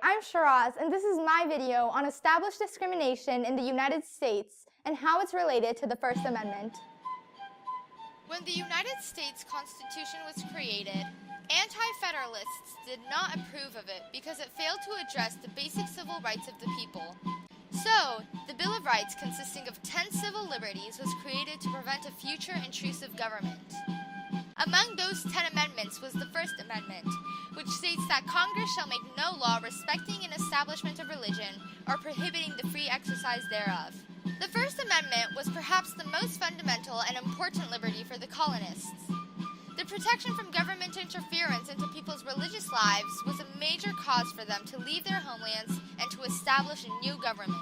I'm Shiraz, and this is my video on established discrimination in the United States and how it's related to the First Amendment. When the United States Constitution was created, anti-federalists did not approve of it because it failed to address the basic civil rights of the people. So, the Bill of Rights, consisting of 10 civil liberties, was created to prevent a future intrusive government. Among those 10 amendments was the First Amendment, which states that Congress shall make no law respecting an establishment of religion or prohibiting the free exercise thereof. The First Amendment was perhaps the most fundamental and important liberty for the colonists. The protection from government interference into people's religious lives was a major cause for them to leave their homelands and to establish a new government.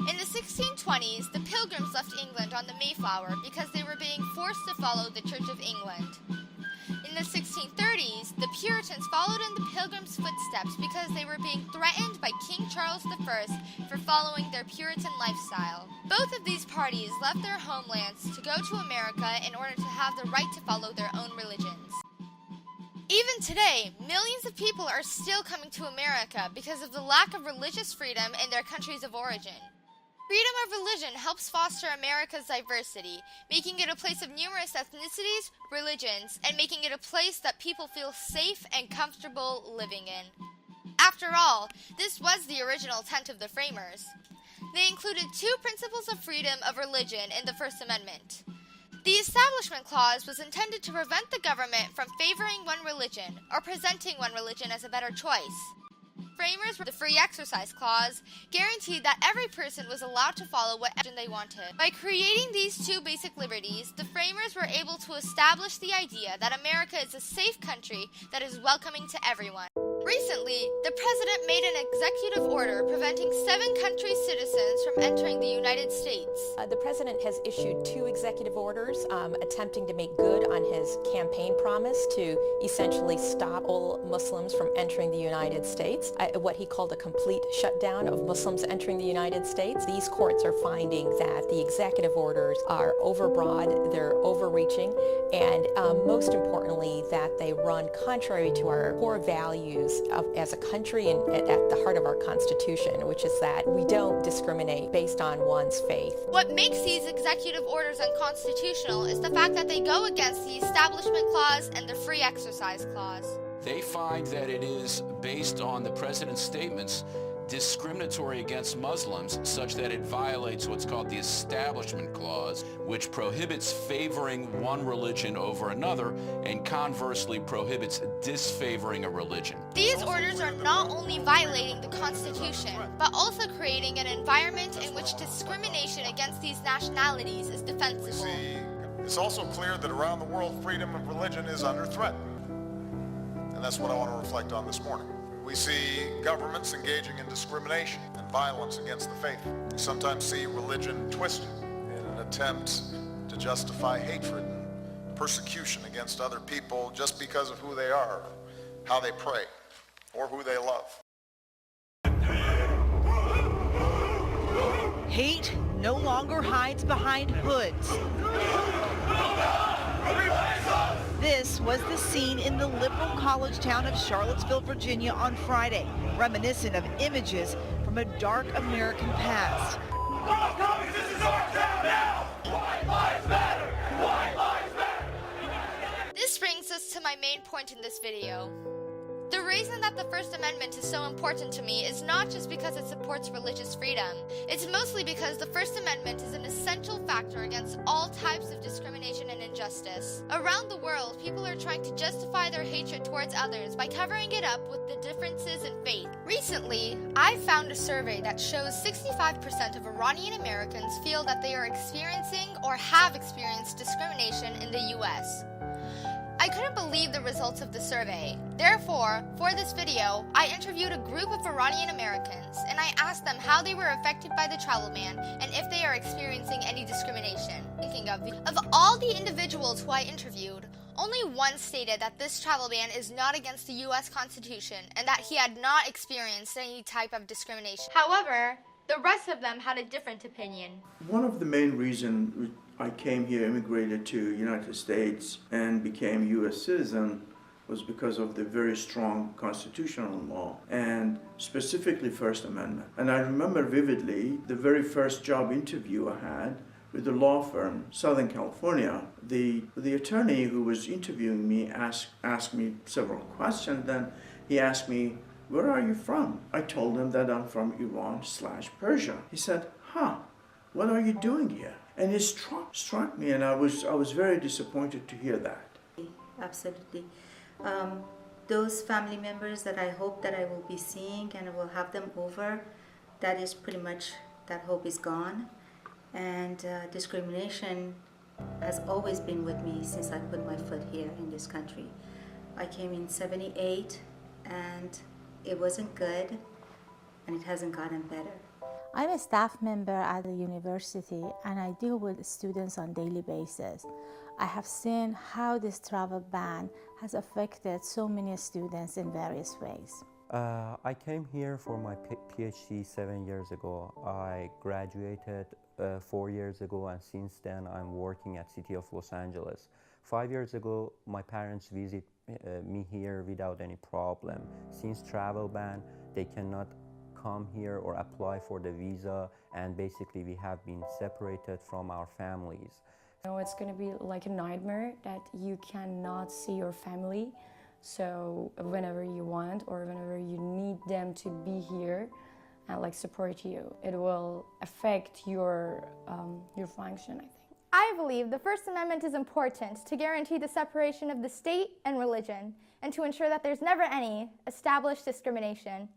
In the 1620s, the Pilgrims left England on the Mayflower because they were being forced to follow the Church of England. In the 1630s, the Puritans followed in the Pilgrims' footsteps because they were being threatened by King Charles I for following their Puritan lifestyle. Both of these parties left their homelands to go to America in order to have the right to follow their own religions. Even today, millions of people are still coming to America because of the lack of religious freedom in their countries of origin. Freedom of religion helps foster America's diversity, making it a place of numerous ethnicities, religions, and making it a place that people feel safe and comfortable living in. After all, this was the original intent of the framers. They included two principles of freedom of religion in the First Amendment. The Establishment Clause was intended to prevent the government from favoring one religion or presenting one religion as a better choice. Framers were the Free Exercise Clause, guaranteed that every person was allowed to follow what religion they wanted. By creating these two basic liberties, the framers were able to establish the idea that America is a safe country that is welcoming to everyone. Recently, the president made an executive order preventing 7 country citizens from entering the United States. The president has issued 2 executive orders attempting to make good on his campaign promise to essentially stop all Muslims from entering the United States, what he called a complete shutdown of Muslims entering the United States. These courts are finding that the executive orders are overbroad, they're overreaching, and most importantly, that they run contrary to our core values as a country and at the heart of our Constitution, which is that we don't discriminate based on one's faith. What makes these executive orders unconstitutional is the fact that they go against the Establishment Clause and the Free Exercise Clause. They find that it is based on the president's statements discriminatory against Muslims such that it violates what's called the Establishment Clause, which prohibits favoring one religion over another and conversely prohibits disfavoring a religion. These orders are not only violating the Constitution, but also creating an environment in which discrimination against these nationalities is defensible. It's also clear that around the world, freedom of religion is under threat. And that's what I want to reflect on this morning. We see governments engaging in discrimination and violence against the faith. We sometimes see religion twisted in an attempt to justify hatred and persecution against other people just because of who they are, how they pray, or who they love. Hate no longer hides behind hoods. This was the scene in the liberal college town of Charlottesville, Virginia on Friday, reminiscent of images from a dark American past. This is our town now! White lives matter! White lives matter! This brings us to my main point in this video. The reason that the First Amendment is so important to me is not just because it supports religious freedom. It's mostly because the First Amendment is an essential factor against all types of discrimination and injustice. Around the world, people are trying to justify their hatred towards others by covering it up with the differences in faith. Recently, I found a survey that shows 65% of Iranian Americans feel that they are experiencing or have experienced discrimination in the U.S. I couldn't believe the results of the survey. Therefore, for this video, I interviewed a group of Iranian Americans and I asked them how they were affected by the travel ban and if they are experiencing any discrimination. Thinking of all the individuals who I interviewed, only one stated that this travel ban is not against the U.S. Constitution and that he had not experienced any type of discrimination. However, the rest of them had a different opinion. One of the main reasons I came here, immigrated to United States, and became a U.S. citizen was because of the very strong constitutional law and specifically First Amendment. And I remember vividly the very first job interview I had with a law firm, Southern California. The attorney who was interviewing me asked me several questions. Then he asked me, "Where are you from?" I told him that I'm from Iran/Persia. He said, "Huh, what are you doing here?" And it struck me, and I was very disappointed to hear that. Absolutely. Those family members that I hope that I will be seeing and I will have them over, that is pretty much, that hope is gone. And discrimination has always been with me since I put my foot here in this country. I came in '78 and it wasn't good and it hasn't gotten better. I'm a staff member at the university and I deal with students on a daily basis. I have seen how this travel ban has affected so many students in various ways. I came here for my PhD 7 years ago. I graduated 4 years ago, and since then I'm working at City of Los Angeles. 5 years ago, my parents visit me here without any problem. Since travel ban, they cannot come here or apply for the visa, and basically we have been separated from our families. It's going to be like a nightmare that you cannot see your family. So whenever you want or whenever you need them to be here and like support you, it will affect your function, I think. I believe the First Amendment is important to guarantee the separation of the state and religion and to ensure that there's never any established discrimination.